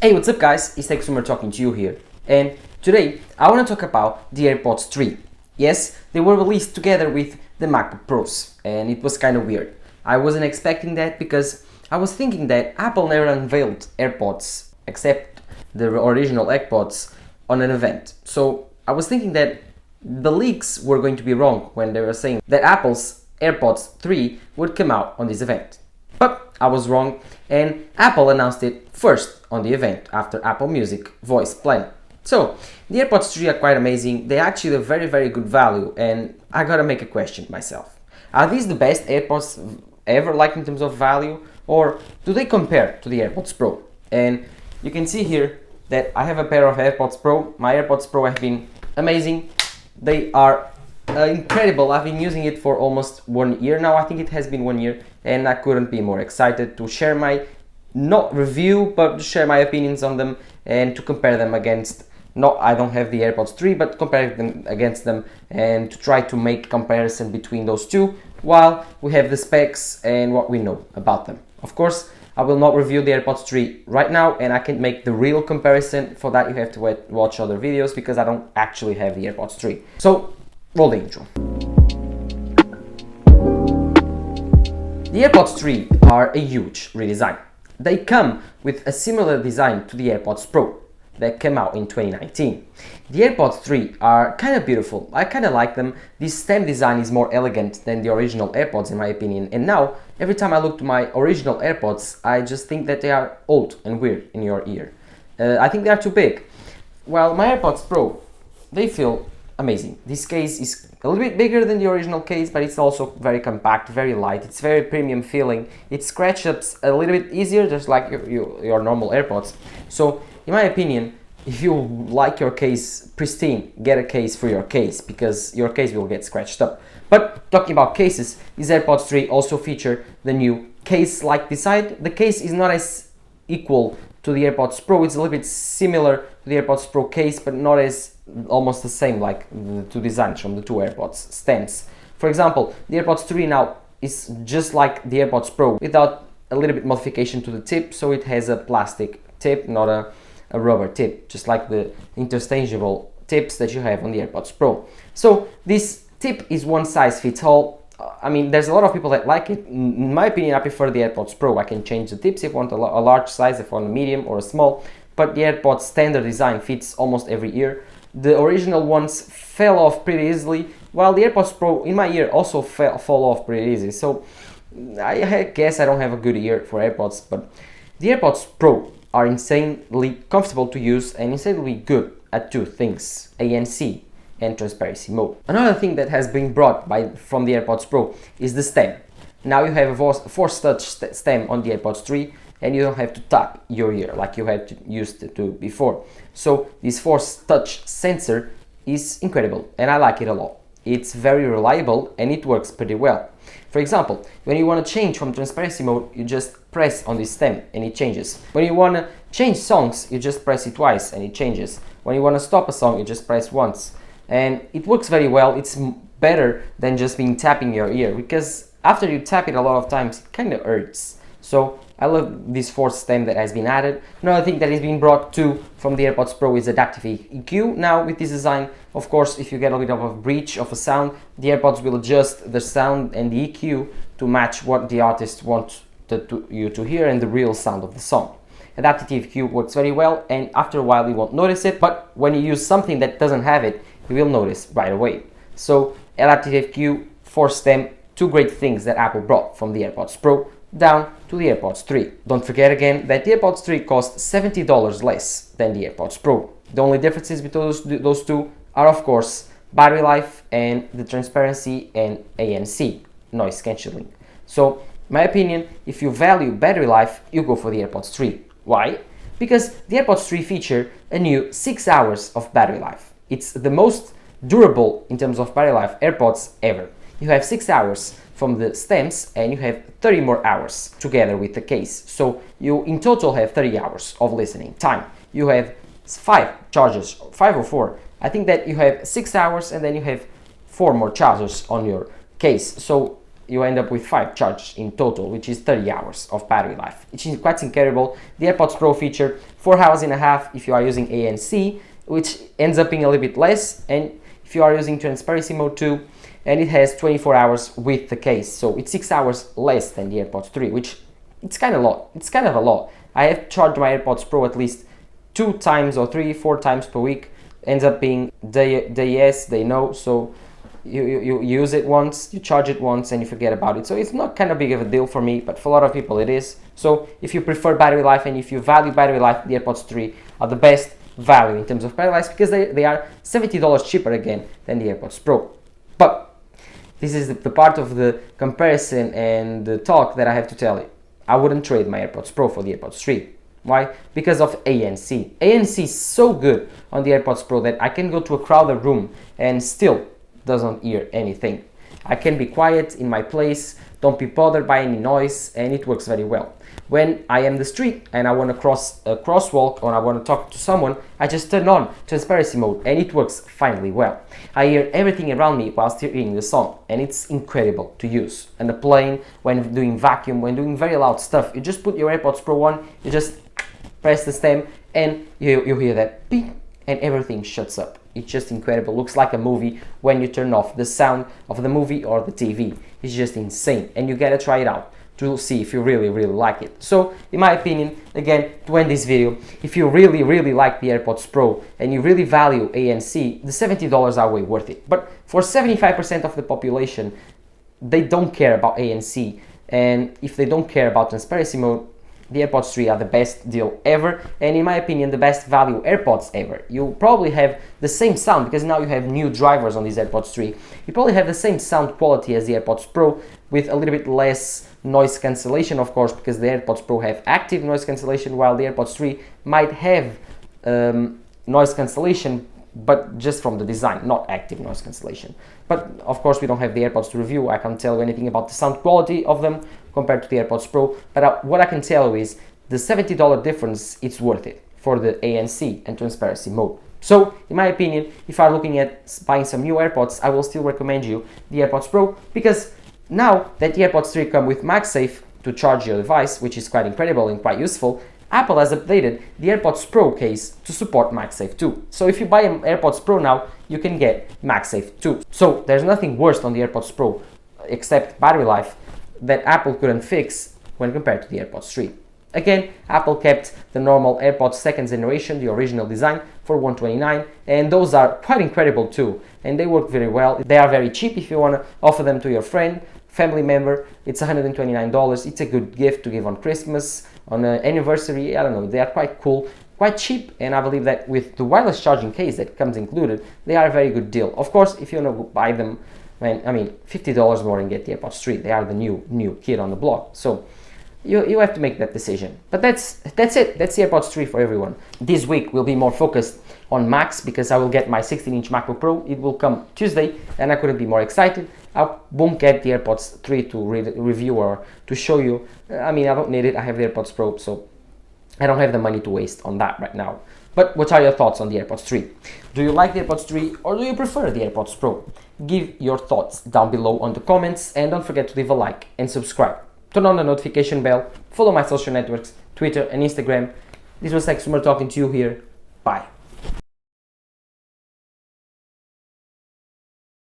Hey, what's up guys, it's Consumer talking to you here, and today I want to talk about the AirPods 3. Yes, they were released together with the MacBook Pros, and it was kind of weird. I wasn't expecting that because I was thinking that Apple never unveiled AirPods except the original AirPods on an event. So I was thinking that the leaks were going to be wrong when they were saying that Apple's AirPods 3 would come out on this event. But I was wrong, and Apple announced it first on the event after Apple Music voice plan. So the AirPods 3 are quite amazing. They're actually a very good value, and I gotta make a question myself. Are these the best AirPods ever, like in terms of value, or do they compare to the AirPods Pro? And you can see here that I have a pair of AirPods Pro. My AirPods Pro have been amazing. They are incredible. I've been using it for almost 1 year now. I think it has been 1 year, and I couldn't be more excited to share my, not review, but to share my opinions on them and to compare them against, I don't have the AirPods 3, but compare them against them and to try to make comparison between those two while we have the specs and what we know about them. Of course, I will not review the AirPods 3 right now, and I can make the real comparison. For that you have to watch other videos because I don't actually have the AirPods 3. So, roll the intro. The AirPods 3 are a huge redesign. They come with a similar design to the AirPods Pro that came out in 2019. The AirPods 3 are kind of beautiful. I kind of like them. This stem design is more elegant than the original AirPods in my opinion, and now every time I look to my original AirPods I just think that they are old and weird in your ear. I think they are too big. While my AirPods Pro, they feel amazing. This case is a little bit bigger than the original case, but it's also very compact, very light. It's very premium feeling. It scratch ups a little bit easier, just like your normal AirPods. So in my opinion, if you like your case pristine, get a case for your case, because your case will get scratched up. But talking about cases, these AirPods 3 also feature the new case-like design. The case is not as equal to the AirPods Pro. It's a little bit similar to the AirPods Pro case, but not as almost the same like the two designs from the two AirPods stems. For example, the AirPods 3 now is just like the AirPods Pro without a little bit modification to the tip, so it has a plastic tip, not a rubber tip, just like the interchangeable tips that you have on the AirPods Pro. So this tip is one size fits all. I mean, there's a lot of people that like it. In my opinion, I prefer the AirPods Pro. I can change the tips if I want a large size, if I want a medium or a small, but the AirPods standard design fits almost every ear. The original ones fell off pretty easily, while the AirPods Pro in my ear also fall off pretty easy. So I guess I don't have a good ear for AirPods, but the AirPods Pro are insanely comfortable to use and insanely good at two things: ANC and transparency mode. Another thing that has been brought from the AirPods Pro is the stem. Now you have a force touch stem on the AirPods 3, and you don't have to tap your ear like you had to used to do before. So this force touch sensor is incredible, and I like it a lot. It's very reliable and it works pretty well. For example, when you want to change from transparency mode, you just press on this stem and it changes. When you want to change songs, you just press it twice and it changes. When you want to stop a song, you just press once. And it works very well. It's better than just being tapping your ear, because after you tap it a lot of times, it kind of hurts. So I love this force stem that has been added. Another thing that is being brought too from the AirPods Pro is adaptive EQ. Now with this design, of course, if you get a bit of a breach of a sound, the AirPods will adjust the sound and the EQ to match what the artist wants you to hear and the real sound of the song. Adaptive EQ works very well, and after a while you won't notice it, but when you use something that doesn't have it, you will notice right away. So adaptive EQ, force stem, two great things that Apple brought from the AirPods Pro down to the AirPods 3. Don't forget again that the AirPods 3 cost $70 less than the AirPods Pro. The only differences between those two are, of course, battery life and the transparency and ANC, noise cancelling. So, in my opinion, if you value battery life, you go for the AirPods 3. Why? Because the AirPods 3 feature a new 6 hours of battery life. It's the most durable in terms of battery life AirPods ever. You have 6 hours from the stems and you have 30 more hours together with the case. So you in total have 30 hours of listening time. You have 5 chargers, 5 or 4. I think that you have 6 hours and then you have 4 more chargers on your case. So you end up with 5 charges in total, which is 30 hours of battery life, which is quite incredible. The AirPods Pro feature 4 hours and a half if you are using ANC, which ends up being a little bit less, and if you are using transparency mode too, and it has 24 hours with the case, so it's 6 hours less than the AirPods 3, which it's kind of a lot. It's kind of a lot. I have charged my AirPods Pro at least 2 times or 3-4 times per week. Ends up being day yes, day no, so you use it once, you charge it once, and you forget about it. So it's not kind of big of a deal for me, but for a lot of people it is. So if you prefer battery life and if you value battery life, the AirPods 3 are the best value in terms of battery life, because they are $70 cheaper again than the AirPods Pro. But this is the part of the comparison and the talk that I have to tell you. I wouldn't trade my AirPods Pro for the AirPods 3. Why? Because of ANC. ANC is so good on the AirPods Pro that I can go to a crowded room and still doesn't hear anything. I can be quiet in my place, don't be bothered by any noise, and it works very well. When I am in the street and I want to cross a crosswalk or I want to talk to someone, I just turn on transparency mode and it works finely well. I hear everything around me whilst hearing the song, and it's incredible to use. On the plane, when doing vacuum, when doing very loud stuff, you just put your AirPods Pro on, you just press the stem and you hear that beep and everything shuts up. It's just incredible. Looks like a movie when you turn off the sound of the movie or the TV. It's just insane, and you gotta try it out to see if you really like it. So in my opinion, again, to end this video, if you really like the AirPods Pro and you really value ANC, the $70 are way worth it. But for 75% of the population, they don't care about ANC, and if they don't care about transparency mode, the AirPods 3 are the best deal ever, and in my opinion the best value AirPods ever. You probably have the same sound, because now you have new drivers on these AirPods 3. You probably have the same sound quality as the AirPods Pro, with a little bit less noise cancellation, of course, because the AirPods Pro have active noise cancellation, while the AirPods 3 might have noise cancellation, but just from the design, not active noise cancellation. But of course we don't have the AirPods to review. I can't tell you anything about the sound quality of them compared to the AirPods Pro, but what I can tell you is the $70 difference, it's worth it for the ANC and transparency mode. So in my opinion, if you are looking at buying some new AirPods, I will still recommend you the AirPods Pro, because now that the AirPods 3 come with MagSafe to charge your device, which is quite incredible and quite useful, Apple has updated the AirPods Pro case to support MagSafe too. So if you buy an AirPods Pro now, you can get MagSafe too. So there's nothing worse on the AirPods Pro except battery life that Apple couldn't fix when compared to the AirPods 3. Again, Apple kept the normal AirPods second generation, the original design, for $129, and those are quite incredible too, and they work very well. They are very cheap if you want to offer them to your friend, family member. It's $129. It's a good gift to give on Christmas, on an anniversary. I don't know, they are quite cool, quite cheap, and I believe that with the wireless charging case that comes included, they are a very good deal. Of course, if you want to buy them, $50 more and get the AirPods 3. They are the new kid on the block. So you have to make that decision. But that's it. That's the AirPods 3 for everyone. This week will be more focused on Macs, because I will get my 16-inch MacBook Pro. It will come Tuesday, and I couldn't be more excited. I won't get the AirPods 3 to review or to show you. I don't need it. I have the AirPods Pro, so I don't have the money to waste on that right now. But what are your thoughts on the AirPods 3? Do you like the AirPods 3 or do you prefer the AirPods Pro? Give your thoughts down below on the comments, and don't forget to leave a like and subscribe. Turn on the notification bell, follow my social networks, Twitter and Instagram. This was Exumer talking to you here. Bye.